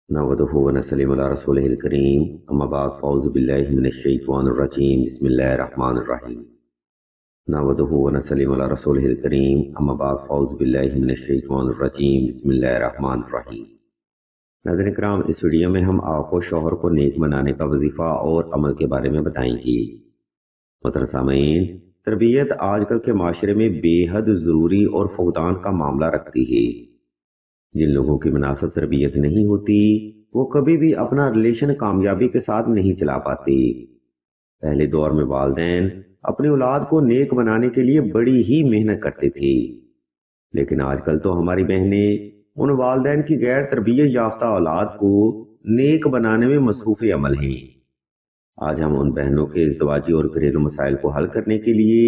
نحمده ونسلم علی رسولہ الکریم اما بعد فاعوذ باللہ من الشیطان الرجیم بسم اللہ الرحمن الرحیم نحمده ونسلم علی رسولہ الکریم اما بعد فاعوذ باللہ من الشیطان الرجیم بسم اللہ الرحمن الرحیم۔ ناظرین کرام، اس ویڈیو میں ہم آپ کو شوہر کو نیک بنانے کا وظیفہ اور عمل کے بارے میں بتائیں گے۔ محترم سامعین، تربیت آج کل کے معاشرے میں بے حد ضروری اور فقدان کا معاملہ رکھتی ہے۔ جن لوگوں کی مناسب تربیت نہیں ہوتی وہ کبھی بھی اپنا ریلیشن کامیابی کے ساتھ نہیں چلا پاتے۔ پہلے دور میں والدین اپنی اولاد کو نیک بنانے کے لیے بڑی ہی محنت کرتے تھے، لیکن آج کل تو ہماری بہنیں ان والدین کی غیر تربیت یافتہ اولاد کو نیک بنانے میں مصروف عمل ہیں۔ آج ہم ان بہنوں کے ازدواجی اور گھریلو مسائل کو حل کرنے کے لیے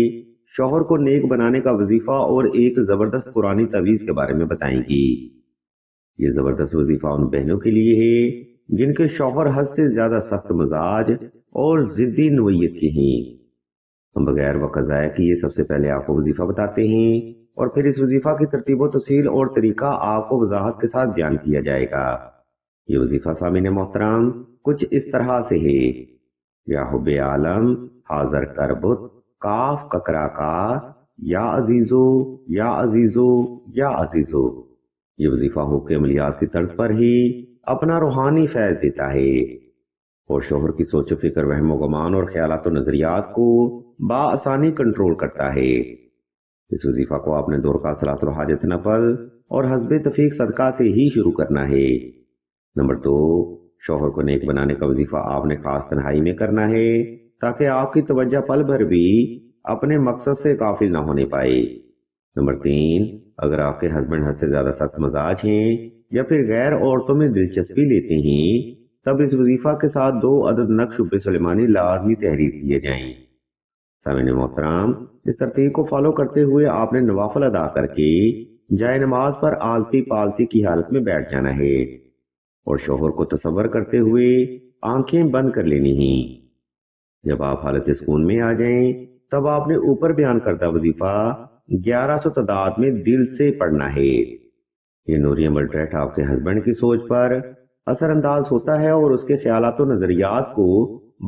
شوہر کو نیک بنانے کا وظیفہ اور ایک زبردست قرآنی تعویذ کے بارے میں بتائیں گے۔ یہ زبردست وظیفہ ان بہنوں کے لیے ہے جن کے شوہر حد سے زیادہ سخت مزاج اور ضدی نوعیت کے ہیں۔ ہم بغیر وقت ضائع کیے سب سے پہلے آپ کو وظیفہ بتاتے ہیں اور پھر اس وظیفہ کی ترتیب و تفصیل اور طریقہ آپ کو وضاحت کے ساتھ بیان کیا جائے گا۔ یہ وظیفہ سامعین محترم کچھ اس طرح سے ہے: یا حب عالم حاضر کربت کاف ککرا کا یا عزیزو یا عزیزو یا عزیزو۔ یہ وظیفہ حقوق کے عملیات کی طرز پر ہی اپنا روحانی فیض دیتا ہے اور شوہر کی سوچ و فکر، وہم و گمان اور خیالات و نظریات کو بآسانی کنٹرول کرتا ہے۔ اس وظیفہ کو آپ نے دو رکعت صلاۃ الحاجت نفل اور حسب تفیق صدقہ سے ہی شروع کرنا ہے۔ نمبر 2، شوہر کو نیک بنانے کا وظیفہ آپ نے خاص تنہائی میں کرنا ہے تاکہ آپ کی توجہ پل بھر بھی اپنے مقصد سے غافل نہ ہونے پائے۔ نمبر 3، اگر آپ کے ہسبینڈ حد سے زیادہ سخت مزاج ہیں یا پھر غیر عورتوں میں دلچسپی لیتے ہیں تب اس وظیفہ کے ساتھ 2 عدد نقش شب سلیمانی لازمی تحریر کیے جائیں۔ سامعین محترم، اس ترتیب کو فالو کرتے ہوئے آپ نے نوافل ادا کر کے جائے نماز پر آلتی پالتی کی حالت میں بیٹھ جانا ہے اور شوہر کو تصور کرتے ہوئے آنکھیں بند کر لینی ہیں۔ جب آپ حالت سکون میں آ جائیں تب آپ نے اوپر بیان کردہ وظیفہ 1100 تعداد میں دل سے پڑھنا ہے۔ یہ نوری عمل ڈائریکٹ آپ کے ہسبینڈ کی سوچ پر اثر انداز ہوتا ہے اور اس کے خیالات و نظریات کو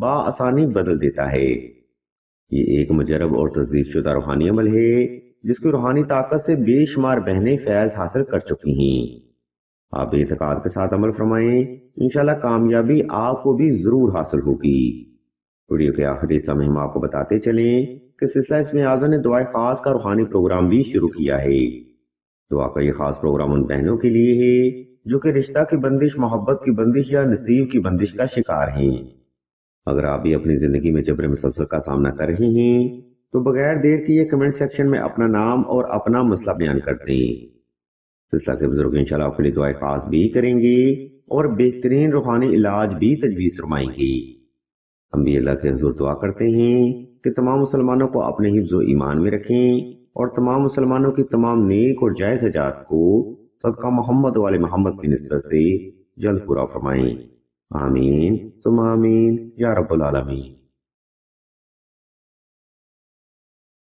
بآسانی بدل دیتا ہے۔ یہ ایک مجرب اور تصدیق شدہ روحانی عمل ہے جس کی روحانی طاقت سے بے شمار بہنیں فیض حاصل کر چکی ہیں۔ آپ اعتقاد کے ساتھ عمل فرمائیں، انشاءاللہ کامیابی آپ کو بھی ضرور حاصل ہوگی۔ ویڈیو کے آخری حصہ میں ہم آپ کو بتاتے چلیں کہ سلسلہ اسم اعظم نے دعائے خاص کا روحانی پروگرام بھی شروع کیا ہے۔ دعا کا یہ خاص پروگرام ان بہنوں کے لیے ہے جو کہ رشتہ کی بندش، محبت کی بندش یا نصیب کی بندش کا شکار ہیں۔ اگر آپ بھی اپنی زندگی میں جبر مسلسل کا سامنا کر رہے ہیں تو بغیر دیر کے یہ کمنٹ سیکشن میں اپنا نام اور اپنا مسئلہ بیان کر دیں۔ سلسلہ کے بزرگ انشاءاللہ آپ کے لیے دعائے خاص بھی کریں گے اور بہترین روحانی علاج بھی تجویز فرمائیں گے۔ ہم بھی اللہ سے حضور دعا کرتے ہیں کہ تمام مسلمانوں کو اپنے حفظ و ایمان میں رکھیں اور تمام مسلمانوں کی تمام نیک اور جائز حاجات کو صدقہ محمد والے محمد کی نسبت سے جلد پورا فرمائیں۔ آمین ثم آمین یا رب العالمین۔